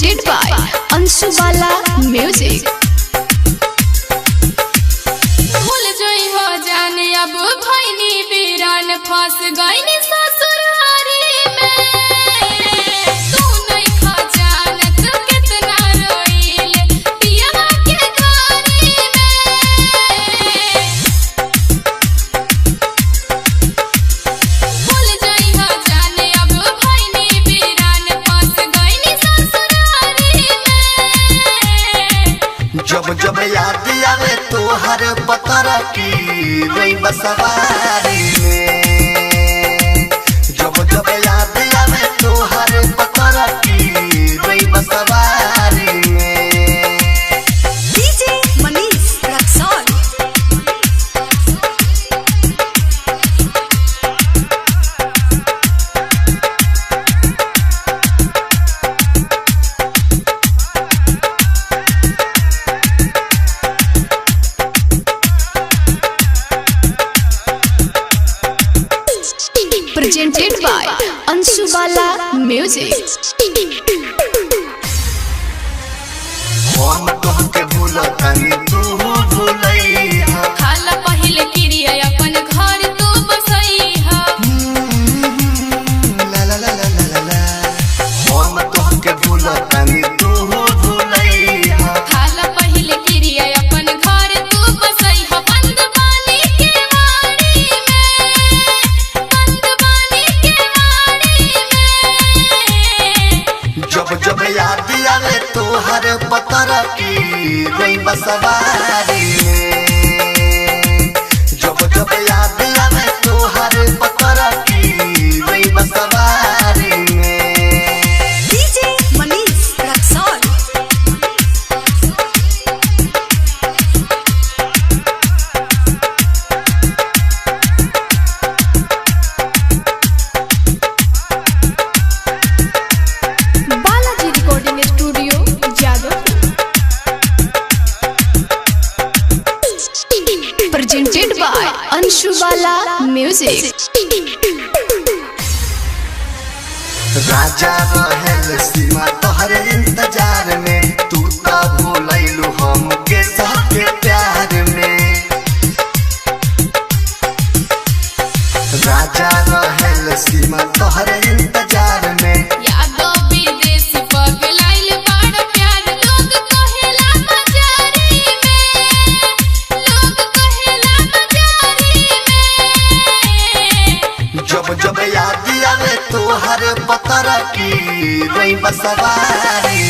presented by Anshubala Music। भूल जोई हो जाने अब भइनी बीरान फंस गइनी ससुरारी में। तू नहीं खा जानत कितना रोइले पिया के घरी में। भूल जोई हो जाने अब भइनी बीरान फंस गइनी ससुरारी में। जब जब याद आवे तोहर पतरा की रोई बसवारी में। जब जब याद आवे तोहर पतरा की रोई बसवारी में। DJ Manish Raksol। Presented by Anshubala Music। हम तोहके भूलतानी तू भूलैहा। खाला पहिले क्रिया अपन घर तू बसैहा। ला ला ला ला ला ला। हम तोहके भूलतानी तू भूलैहा। खाला पहिले क्रिया अपन घर तू बसैहा। बंद बानी के वाड़ी में। बंद बानी के वाड़ी में। जब जब याद आवे तोहर पतरा की रोई बसवारी में। जब जब याद आवे तोहर पतरा की रोई बसवारी में। DJ Manish Raksol। Balaji recording studio Jadavpur. Presented by Anshubala Music। राजा रहल सीमा तोहरे इंतजार में। तू तो भूलैलू हमके सबके प्यार में। राजा रहल सीमा तोहरे इंतजार में। यादो विदेश पगलाइल बड़ प्यार। लोग कहेला बाजारी में। लोग कहेला बाजारी में। जब जब याद आवे तोहर पतरा की रोई बसवारी